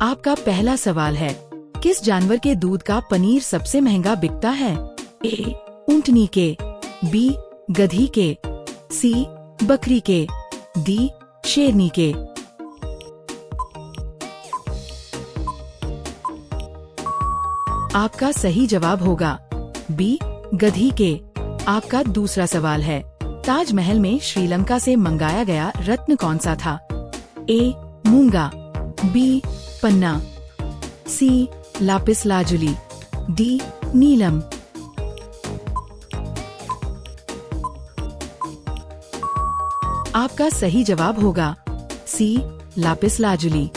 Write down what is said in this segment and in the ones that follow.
आपका पहला सवाल है, किस जानवर के दूध का पनीर सबसे महंगा बिकता है? ए. ऊंटनी के, बी. गधी के, सी. बकरी के, डी. शेरनी के। आपका सही जवाब होगा बी. गधी के। आपका दूसरा सवाल है, ताजमहल में श्रीलंका से मंगाया गया रत्न कौन सा था? ए. मूंगा, बी. पन्ना, सी. Lapis lazuli, D. नीलम। आपका सही जवाब होगा सी. Lapis lazuli.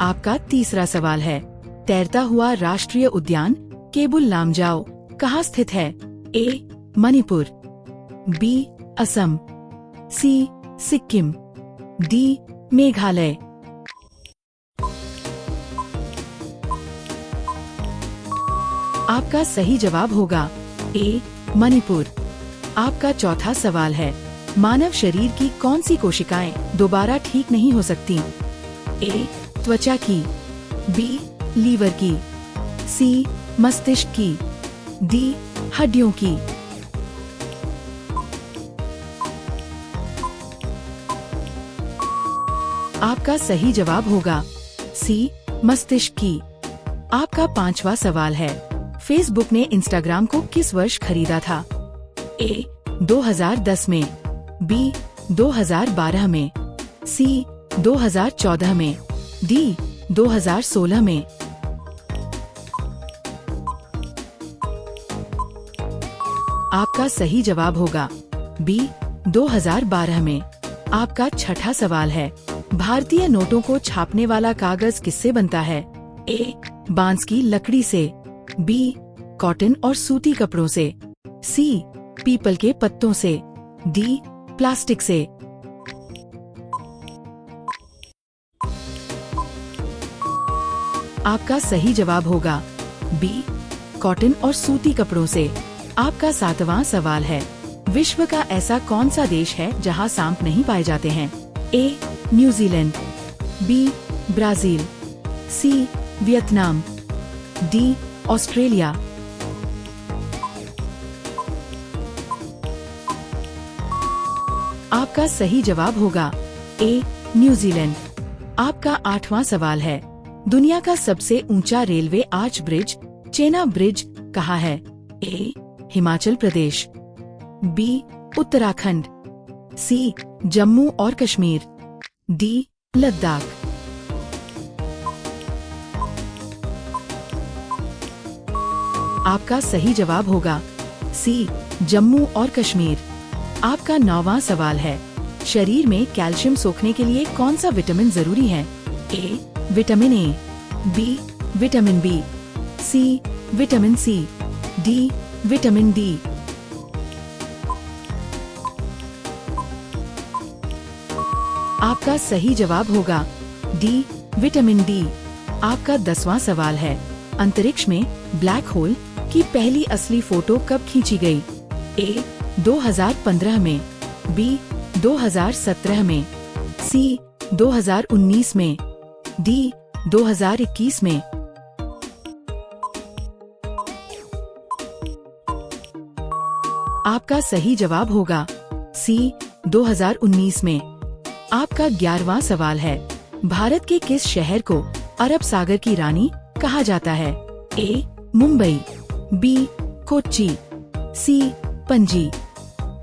आपका तीसरा सवाल है, तैरता हुआ राष्ट्रीय उद्यान केबुल लामजाओ कहाँ स्थित है? ए. मणिपुर, बी. असम, सी. सिक्किम, डी. मेघालय। आपका सही जवाब होगा ए. मणिपुर। आपका चौथा सवाल है, मानव शरीर की कौन सी कोशिकाएं दोबारा ठीक नहीं हो सकती? ए. त्वचा की, बी. लीवर की, सी. मस्तिष्क की, डी. हड्डियों की। आपका सही जवाब होगा सी. मस्तिष्क की। आपका पांचवा सवाल है, फेसबुक ने इंस्टाग्राम को किस वर्ष खरीदा था? ए. 2010 में, बी. 2012 में, सी. 2014 में, डी. 2016 में। आपका सही जवाब होगा बी. 2012 में। आपका छठा सवाल है, भारतीय नोटों को छापने वाला कागज किससे बनता है? ए. बांस की लकड़ी से, बी. कॉटन और सूती कपड़ों से, सी. पीपल के पत्तों से, डी. प्लास्टिक से। आपका सही जवाब होगा बी. कॉटन और सूती कपड़ों से। आपका सातवां सवाल है, विश्व का ऐसा कौन सा देश है जहां सांप नहीं पाए जाते हैं? A. New Zealand, B. Brazil, C. Vietnam, D. Australia. आपका सही जवाब होगा ए. न्यूजीलैंड। आपका आठवां सवाल है, दुनिया का सबसे ऊंचा रेलवे आर्च ब्रिज चेना ब्रिज कहाँ है? ए. हिमाचल प्रदेश, बी. उत्तराखंड, सी. जम्मू और कश्मीर, डी. लद्दाख। आपका सही जवाब होगा सी. जम्मू और कश्मीर। आपका नौवां सवाल है, शरीर में कैल्शियम सोखने के लिए कौन सा विटामिन जरूरी है? A. Vitamin A, B. Vitamin B, C. Vitamin C, D. Vitamin D. आपका सही जवाब होगा डी. Vitamin D. आपका 10वां सवाल है, अंतरिक्ष में ब्लैक होल की पहली असली फोटो कब खींची गई? ए. 2015 में, बी. 2017 में, सी. 2019 में, डी. 2021 में। आपका सही जवाब होगा सी. 2019 में। आपका 11वां सवाल है, भारत के किस शहर को अरब सागर की रानी कहा जाता है? ए. मुंबई, बी. कोच्चि, सी. पणजी,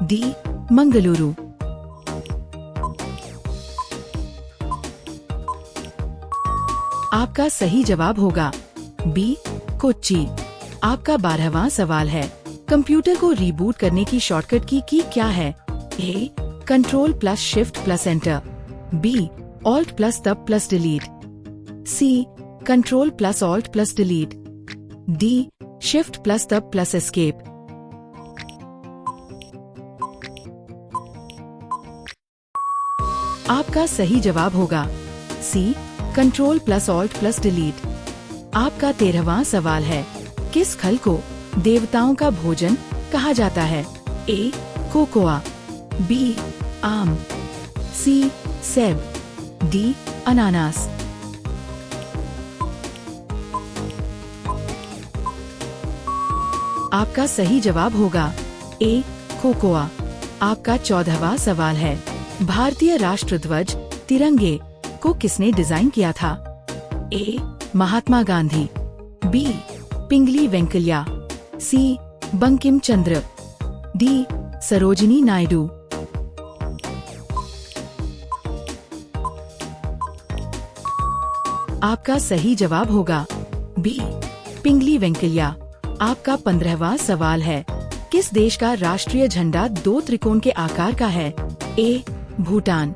डी. मंगलुरु। आपका सही जवाब होगा बी. कोच्चि। आपका 12वां सवाल है, कंप्यूटर को रीबूट करने की शॉर्टकट की क्या है? A. Control plus shift plus enter, B. Alt plus tab plus delete, C. Control plus alt plus delete, D. Shift plus tab plus escape. आपका सही जवाब होगा C. Control plus alt plus delete. आपका 13वां सवाल है, किस फल को देवताओं का भोजन कहा जाता है? ए. Cocoa, B. आम, सी. सेब, डी. अनानास। आपका सही जवाब होगा ए कोकोआ। आपका 14वां सवाल है, भारतीय राष्ट्र ध्वज तिरंगे को किसने डिजाइन किया था? ए महात्मा गांधी, बी पिंगली वेंकैया, सी बंकिम चंद्र, डी सरोजिनी नायडू। आपका सही जवाब होगा बी पिंगली वेंकैया। आपका 15वां सवाल है, किस देश का राष्ट्रीय झंडा 2 त्रिकोण के आकार का है? ए भूटान,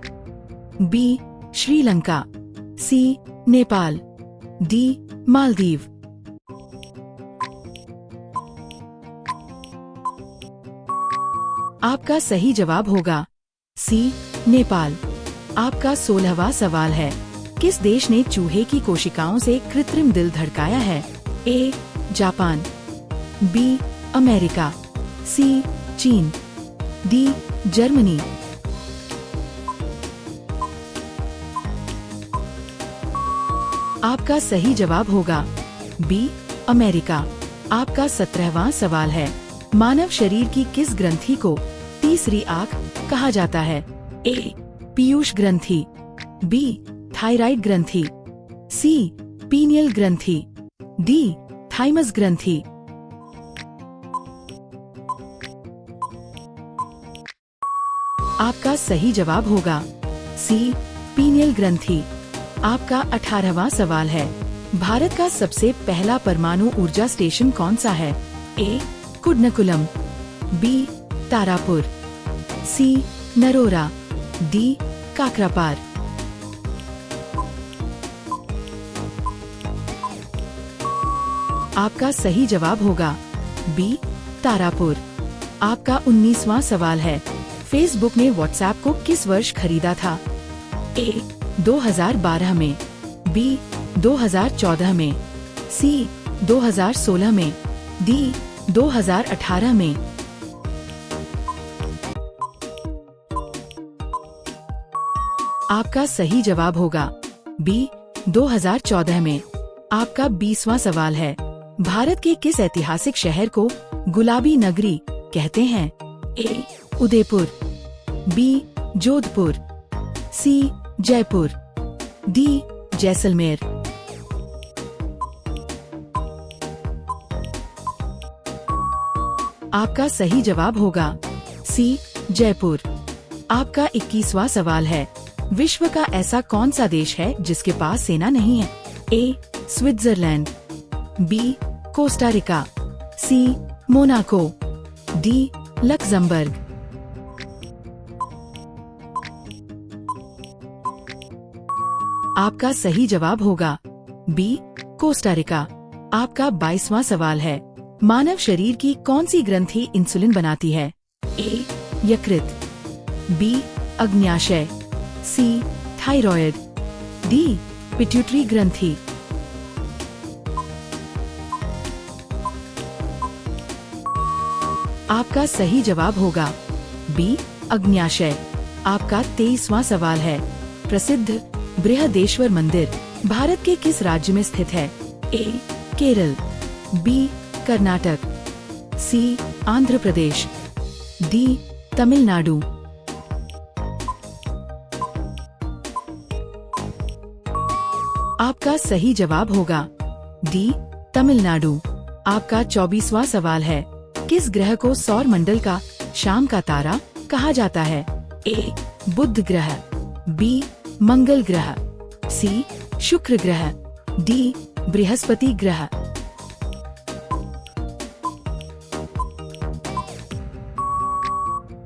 बी श्रीलंका, सी नेपाल, डी मालदीव। आपका सही जवाब होगा सी नेपाल। आपका 16वां सवाल है, किस देश ने चूहे की कोशिकाओं से कृत्रिम दिल धड़काया है? ए जापान, बी अमेरिका, सी चीन, डी जर्मनी। आपका सही जवाब होगा बी अमेरिका। आपका 17वां सवाल है, मानव शरीर की किस ग्रंथि को तीसरी आँख कहा जाता है? ए पीयूष ग्रंथि, बी थायराइड ग्रंथि, सी पीनियल ग्रंथि, डी थाइमस ग्रंथि। आपका सही जवाब होगा सी पीनियल ग्रंथि। आपका 18वां सवाल है, भारत का सबसे पहला परमाणु ऊर्जा स्टेशन कौन सा है? ए कुडनकुलम, बी तारापुर, सी नरोरा, डी काकरापार। आपका सही जवाब होगा बी तारापुर। आपका 19वां सवाल है, फेसबुक ने व्हाट्सएप को किस वर्ष खरीदा था? ए 2012 में, बी 2014 में, सी 2016 में, डी 2018 में। आपका सही जवाब होगा बी 2014 में। आपका 20वां सवाल है, भारत के किस ऐतिहासिक शहर को गुलाबी नगरी कहते हैं? ए उदयपुर, बी जोधपुर, सी जयपुर, डी जैसलमेर। आपका सही जवाब होगा सी जयपुर। आपका 21वां सवाल है, विश्व का ऐसा कौन सा देश है जिसके पास सेना नहीं है? ए स्विट्जरलैंड, बी कोस्टा रिका, सी मोनाको, डी लक्समबर्ग। आपका सही जवाब होगा बी कोस्टा रिका। आपका 22वां सवाल है, मानव शरीर की कौन सी ग्रंथि इंसुलिन बनाती है? ए यकृत, बी अग्न्याशय, सी थायराइड, डी पिट्यूटरी ग्रंथि। आपका सही जवाब होगा बी अग्न्याशय। आपका 23वां सवाल है, प्रसिद्ध बृहदेश्वर मंदिर भारत के किस राज्य में स्थित है? ए केरल, बी कर्नाटक, सी आंध्र प्रदेश, डी तमिलनाडु। आपका सही जवाब होगा डी तमिलनाडु। आपका 24वां सवाल है, किस ग्रह को सौर मंडल का शाम का तारा कहा जाता है? ए बुध ग्रह, बी मंगल ग्रह, सी शुक्र ग्रह, डी बृहस्पति ग्रह।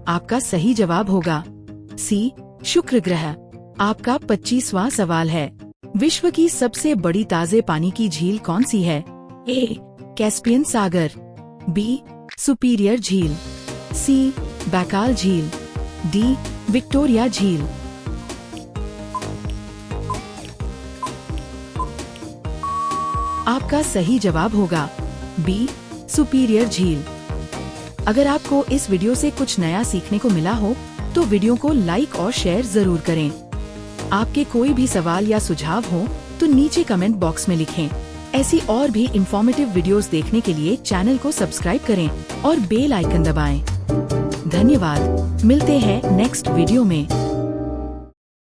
आपका सही जवाब होगा सी शुक्र ग्रह। आपका 25वां सवाल है, विश्व की सबसे बड़ी ताजे पानी की झील कौन सी है? ए कैस्पियन सागर, बी सुपीरियर झील, सी बैकाल झील, डी विक्टोरिया झील। आपका सही जवाब होगा बी सुपीरियर झील। अगर आपको इस वीडियो से कुछ नया सीखने को मिला हो तो वीडियो को लाइक और शेयर जरूर करें। आपके कोई भी सवाल या सुझाव हो तो नीचे कमेंट बॉक्स में लिखें। ऐसी और भी इंफॉर्मेटिव वीडियोस देखने के लिए चैनल को सब्सक्राइब करें और बेल आइकन दबाएं। धन्यवाद। मिलते हैं नेक्स्ट वीडियो में।